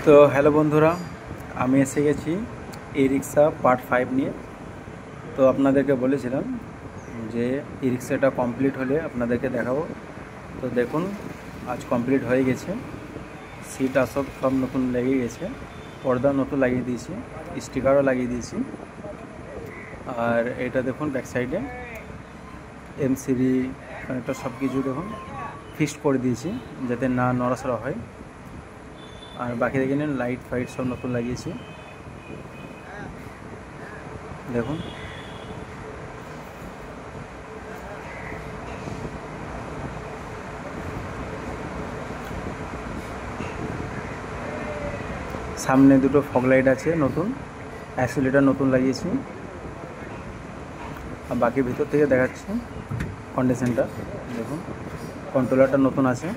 তো হ্যালো বন্ধুরা, আমি এসে গেছি ই রিক্সা পার্ট 5 নিয়ে। তো আপনাদেরকে বলেছিলাম যে ই রিক্সাটা কমপ্লিট হলে আপনাদেরকে দেখাবো। তো দেখুন, আজ কমপ্লিট হয়ে গেছে। সিট আসব সব নতুন লেগে গেছে, পর্দা নতুন লাগিয়ে দিয়েছি, স্টিকারও লাগিয়ে দিয়েছি। আর এটা দেখুন ব্যাক সাইডে এমসিবি কানেক্টর সব কিছু দেখুন ফিক্সড করে দিয়েছি যাতে না নড়াচড়া হয়। আর বাকি দেখে নিন, লাইট ফাইট সব নতুন লাগিয়েছি দেখুন। সামনে দুটো ফগ লাইট আছে নতুন, অ্যাক্সিলারেটর নতুন লাগিয়েছি। আর বাকি ভিতর থেকে দেখাচ্ছি কন্ডিশনটা দেখুন, কন্ট্রোলারটা নতুন আছে।